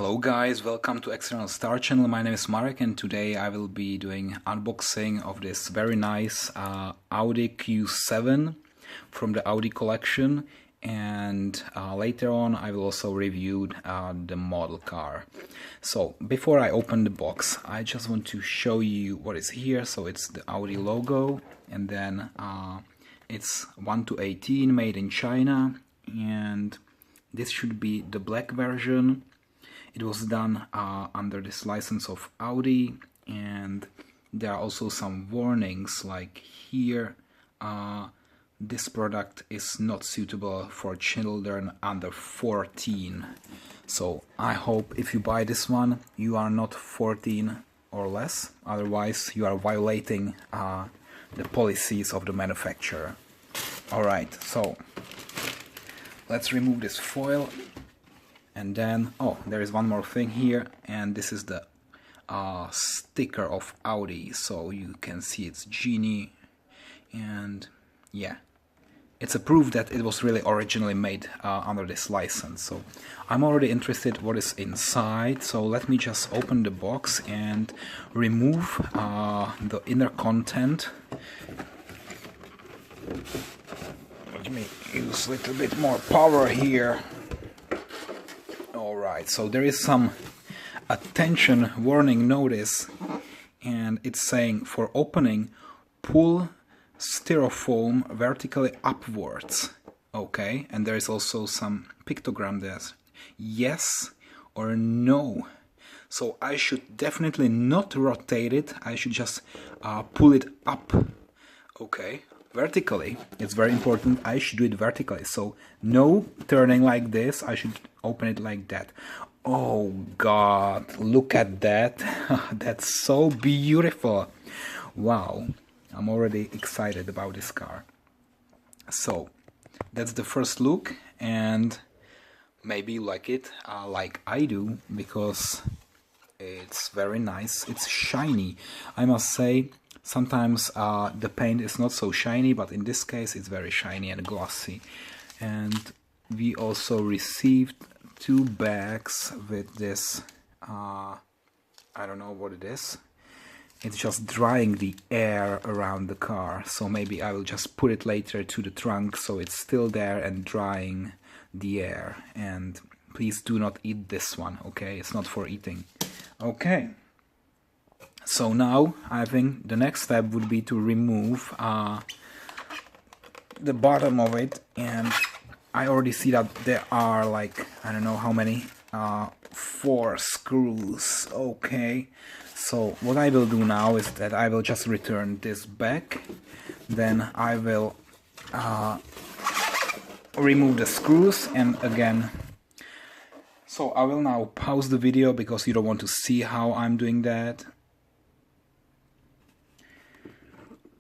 Hello guys, welcome to External Star Channel. My name is Marek and today I will be doing unboxing of this very nice Audi Q7 from the Audi collection, and later on I will also review the model car. So before I open the box, I just want to show you what is here. So it's the Audi logo, and then it's 1-18 made in China, and this should be the black version. It was done under this license of Audi, and there are also some warnings like here, this product is not suitable for children under 14. So I hope if you buy this one you are not 14 or less, otherwise you are violating the policies of the manufacturer. Alright, so let's remove this foil. And then, oh, there is one more thing here, and this is the sticker of Audi. So you can see it's Genie, and yeah, it's a proof that it was really originally made under this license. So I'm already interested what is inside. So let me just open the box and remove the inner content. Let me use a little bit more power here. Alright, so there is some attention warning notice, and it's saying for opening, pull styrofoam vertically upwards. Okay, and there is also some pictogram there. Yes or no. So I should definitely not rotate it, I should just pull it up. Okay, vertically, it's very important, I should do it vertically. So no turning like this, I should open it like that. Oh god, look at that. That's so beautiful. Wow, I'm already excited about this car. So that's the first look, and maybe you like it like I do, because it's very nice. It's shiny, I must say. Sometimes the paint is not so shiny, but in this case it's very shiny and glossy. And we also received 2 bags with this, I don't know what it is. It's just drying the air around the car, so maybe I will just put it later to the trunk so it's still there and drying the air. And please do not eat this one, okay? It's not for eating. Okay. So now I think the next step would be to remove the bottom of it, and I already see that there are like, I don't know how many, 4 screws. Okay, so what I will do now is that I will just return this back, then I will remove the screws, and again, so I will now pause the video because you don't want to see how I'm doing that.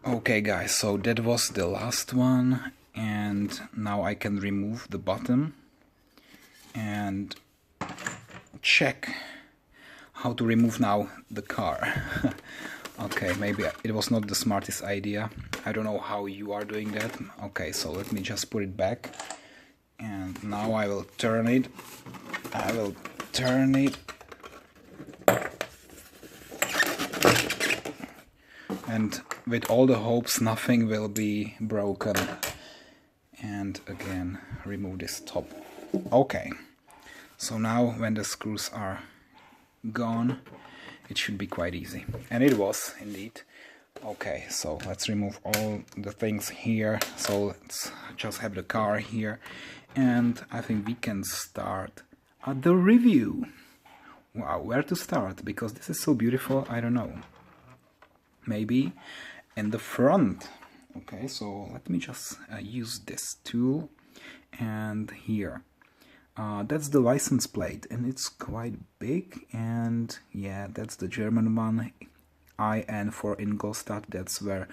Okay guys, so that was the last one, and now I can remove the bottom and check how to remove now the car. Okay, maybe it was not the smartest idea. I don't know how you are doing that. Okay, so let me just put it back, and now I will turn it. I will turn it. And with all the hopes nothing will be broken. And again, remove this top. Okay, so now when the screws are gone, it should be quite easy. And it was indeed. Okay, so let's remove all the things here. So let's just have the car here, and I think we can start the review. Wow, where to start? Because this is so beautiful, I don't know. Maybe in the front. Okay, so let me just use this tool, and here that's the license plate, and it's quite big, and yeah, that's the German one, IN for Ingolstadt, that's where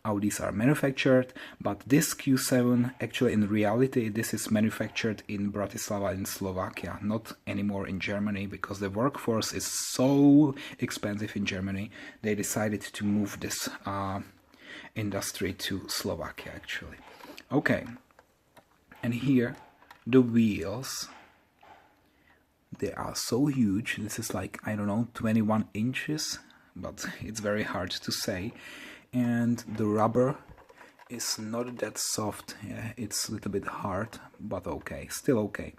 Audis are manufactured. But this Q7, actually in reality this is manufactured in Bratislava in Slovakia, not anymore in Germany, because the workforce is so expensive in Germany. They decided to move this industry to Slovakia actually. Okay, and here the wheels, They are so huge. This is like, I don't know, 21 inches, but it's very hard to say. And the rubber is not that soft. Yeah, it's a little bit hard, but okay, still okay.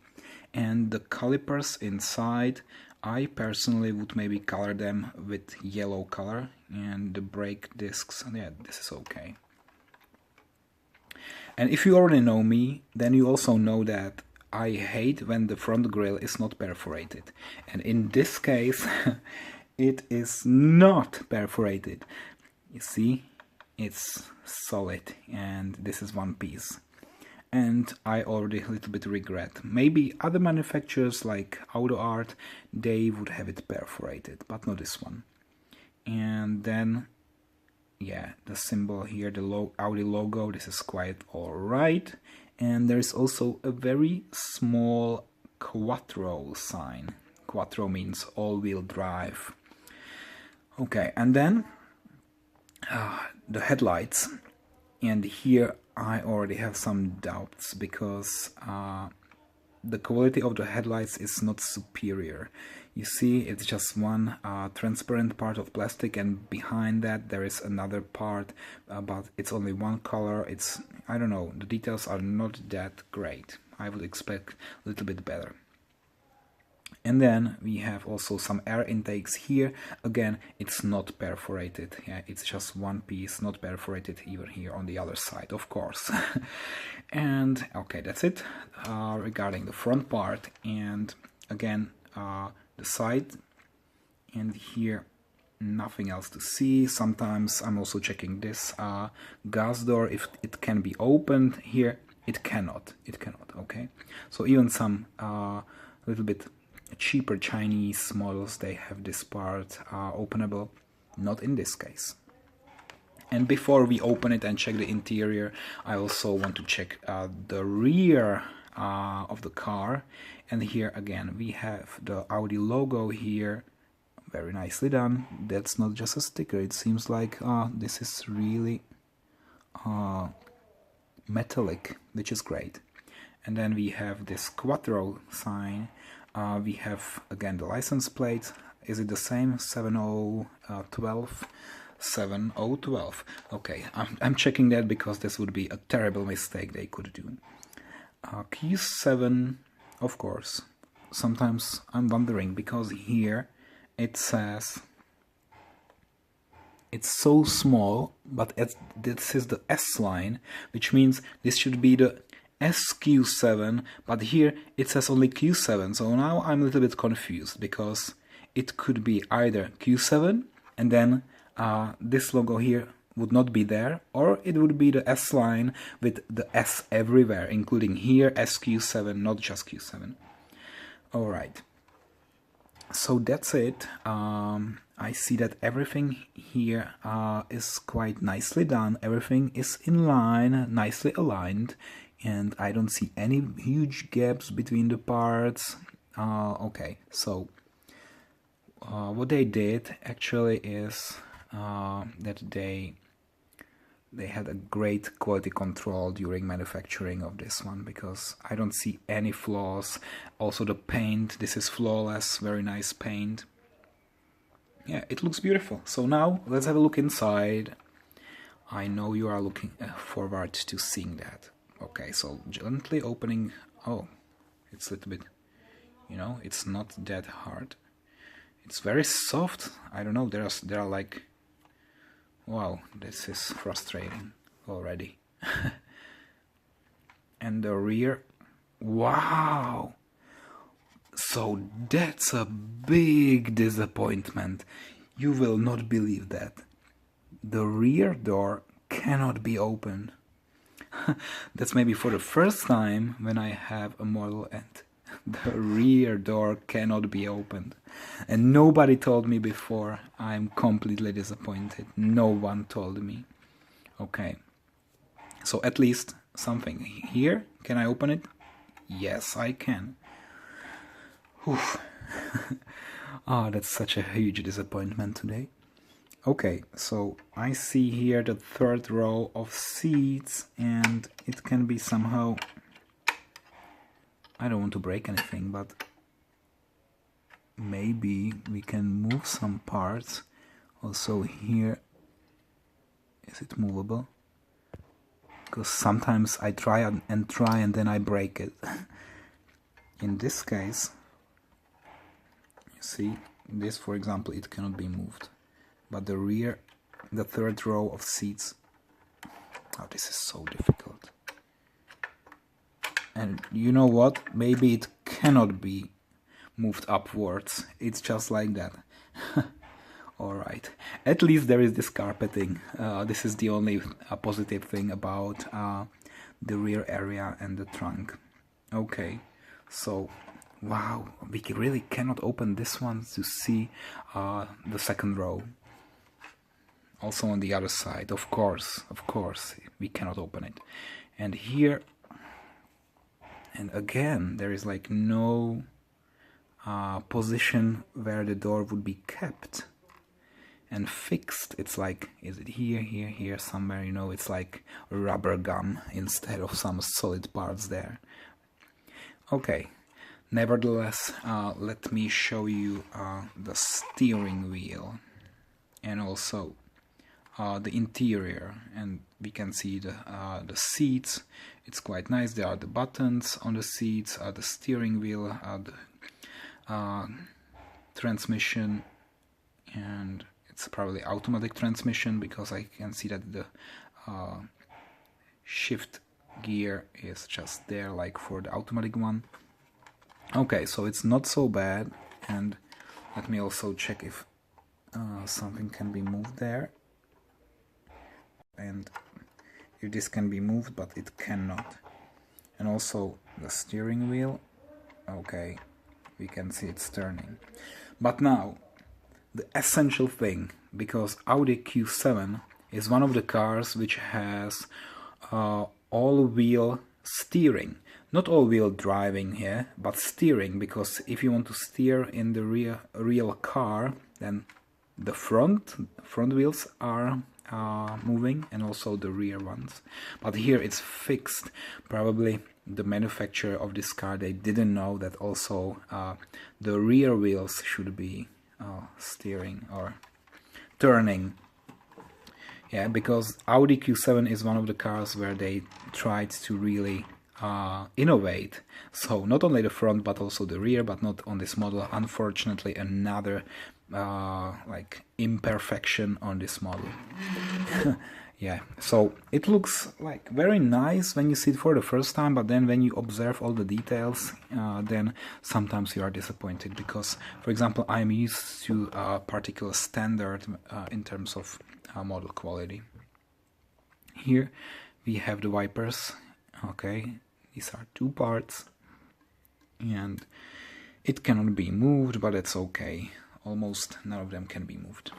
And the calipers inside, I personally would maybe color them with yellow color, and the brake discs, yeah, this is okay. And if you already know me, then you also know that I hate when the front grille is not perforated. And in this case, it is not perforated. You see, it's solid, and this is one piece. And I already a little bit regret. Maybe other manufacturers like Auto Art, they would have it perforated, but not this one. And then, yeah, the symbol here, the Audi logo, this is quite alright. And there is also a very small Quattro sign. Quattro means all-wheel drive. Okay, and then the headlights. And here I already have some doubts because the quality of the headlights is not superior. You see, it's just one transparent part of plastic, and behind that there is another part, but it's only one color. It's, I don't know, the details are not that great. I would expect a little bit better. And then we have also some air intakes here. Again, it's not perforated. Yeah, it's just one piece, not perforated even here on the other side, of course. And okay, that's it regarding the front part. And again, the side, and here nothing else to see. Sometimes I'm also checking this gas door if it can be opened. Here it cannot. Okay, so even some little bit cheaper Chinese models, they have this part openable. Not in this case. And before we open it and check the interior, I also want to check the rear of the car. And here again we have the Audi logo here, very nicely done. That's not just a sticker, it seems like this is really metallic, which is great. And then we have this Quattro sign. We have again the license plate. Is it the same? 7012? 7012. Okay, I'm checking that because this would be a terrible mistake they could do. Q7, of course. Sometimes I'm wondering because here it says it's so small, but this is the S line, which means this should be the SQ7, but here it says only Q7, so now I'm a little bit confused because it could be either Q7 and then this logo here would not be there, or it would be the S line with the S everywhere, including here SQ7, not just Q7. Alright, so that's it. I see that everything here is quite nicely done, everything is in line, nicely aligned, and I don't see any huge gaps between the parts. Okay, so what they did actually is that they had a great quality control during manufacturing of this one, because I don't see any flaws. Also the paint, this is flawless, very nice paint. Yeah, it looks beautiful. So now let's have a look inside. I know you are looking forward to seeing that. Okay, so gently opening. Oh, it's a little bit, you know, it's not that hard. It's very soft. I don't know, there are like, wow, this is frustrating already. And the rear, wow. So that's a big disappointment. You will not believe that. The rear door cannot be opened. That's maybe for the first time when I have a model and the rear door cannot be opened. And nobody told me before. I'm completely disappointed. No one told me. Okay. So at least something. Here, can I open it? Yes, I can. Oof. Oh, that's such a huge disappointment today. Okay, so I see here the third row of seats, and it can be somehow, I don't want to break anything, but maybe we can move some parts. Also here, is it movable? Because sometimes I try and then I break it. In this case, you see, this for example, it cannot be moved. But the rear, the third row of seats, oh, this is so difficult. And you know what? Maybe it cannot be moved upwards. It's just like that. Alright. At least there is this carpeting. This is the only positive thing about the rear area and the trunk. Okay. So, wow. We really cannot open this one to see the second row. Also on the other side, of course, we cannot open it. And here, and again, there is like no position where the door would be kept and fixed. It's like, is it here, here, here, somewhere, you know, it's like rubber gum instead of some solid parts there. Okay, nevertheless, let me show you the steering wheel and also the interior, and we can see the seats. It's quite nice. There are the buttons on the seats, the steering wheel, the transmission, and it's probably automatic transmission because I can see that the shift gear is just there like for the automatic one. Okay, so it's not so bad. And let me also check if something can be moved there. And if this can be moved, but it cannot. And also the steering wheel, okay, we can see it's turning. But now, the essential thing, because Audi Q7 is one of the cars which has all-wheel steering. Not all-wheel driving here, but steering, because if you want to steer in the real car, then the front wheels are moving and also the rear ones. But here it's fixed. Probably the manufacturer of this car, they didn't know that also the rear wheels should be steering or turning. Yeah, because Audi Q7 is one of the cars where they tried to really innovate. So not only the front but also the rear, but not on this model. Unfortunately, another like imperfection on this model. Yeah, so it looks like very nice when you see it for the first time, but then when you observe all the details, then sometimes you are disappointed because, for example, I'm used to a particular standard in terms of model quality. Here we have the wipers. Okay, these are two parts and it cannot be moved, but it's okay. Almost none of them can be moved.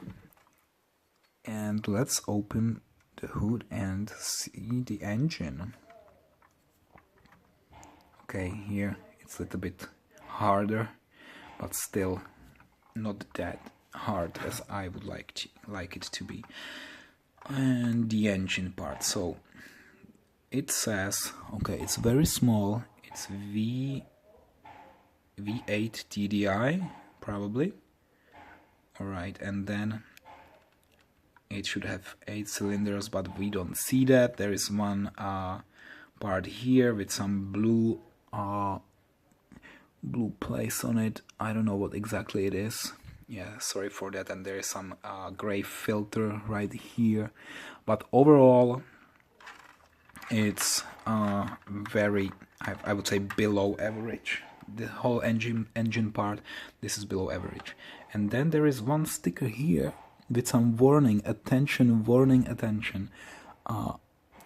And let's open the hood and see the engine. Okay, here it's a little bit harder, but still not that hard as I would like it to be. And the engine part, so it says, okay, it's very small, it's V8 TDI probably. Alright, and then it should have 8 cylinders, but we don't see that. There is one part here with some blue place on it. I don't know what exactly it is. Yeah, sorry for that. And there is some gray filter right here. But overall, it's very, I would say, below average. The whole engine part, this is below average. And then there is one sticker here with some warning, attention, warning, attention.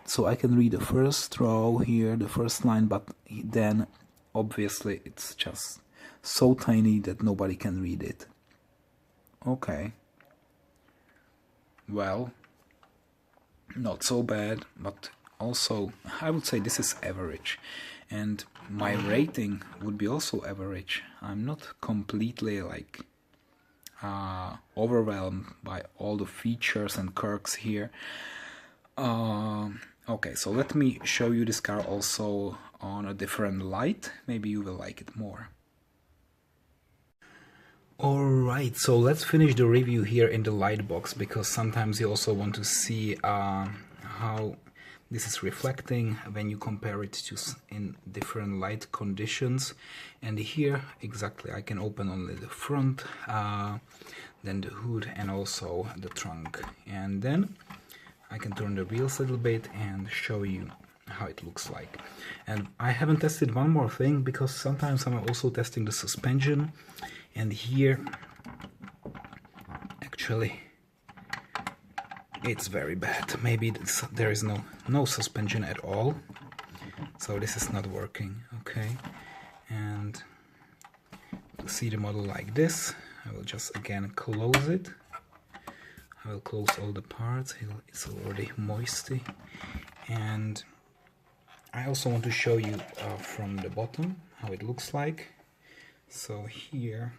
So I can read the first row here, the first line, but then obviously it's just so tiny that nobody can read it. Okay. Well, not so bad, but also I would say this is average. And my rating would be also average. I'm not completely like overwhelmed by all the features and quirks here. Okay, so let me show you this car also on a different light. Maybe you will like it more. Alright, so let's finish the review here in the light box, because sometimes you also want to see how this is reflecting when you compare it to in different light conditions. And here exactly I can open only the front, then the hood and also the trunk, and then I can turn the wheels a little bit and show you how it looks like. And I haven't tested one more thing, because sometimes I'm also testing the suspension, and here actually it's very bad. Maybe there is no suspension at all, so this is not working. Okay, and to see the model like this, I will just again close it. I will close all the parts. It's already moisty, and I also want to show you from the bottom how it looks like. So here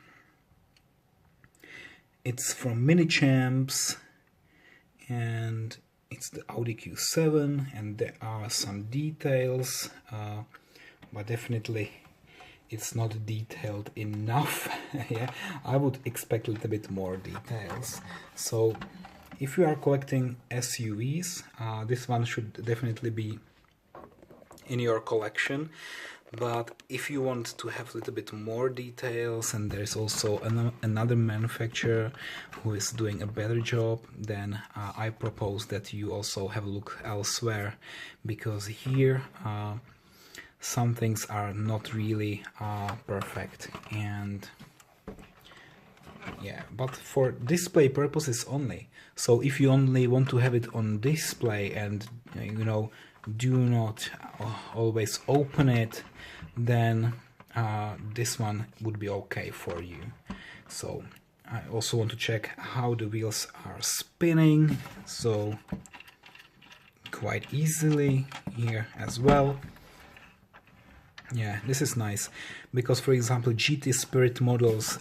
it's from Minichamps, and it's the Audi Q7, and there are some details, but definitely it's not detailed enough. Yeah, I would expect a little bit more details. So if you are collecting SUVs, this one should definitely be in your collection. But if you want to have a little bit more details, and there's also another manufacturer who is doing a better job, then I propose that you also have a look elsewhere, because here some things are not really perfect. And yeah, but for display purposes only. So if you only want to have it on display and you know, do not always open it, then this one would be okay for you. So I also want to check how the wheels are spinning, so quite easily here as well. Yeah, this is nice, because for example GT Spirit models,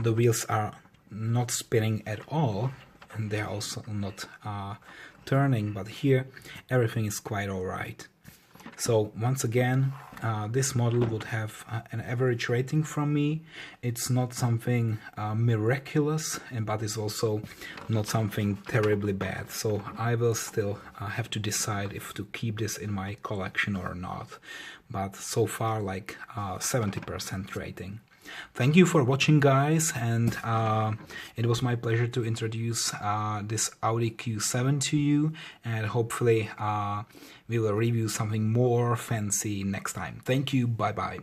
the wheels are not spinning at all, and they're also not turning, but here everything is quite alright. So once again, this model would have an average rating from me. It's not something miraculous, but it's also not something terribly bad. So I will still have to decide if to keep this in my collection or not. But so far, like 70% rating. Thank you for watching, guys, and it was my pleasure to introduce this Audi Q7 to you, and hopefully we will review something more fancy next time. Thank you, bye bye.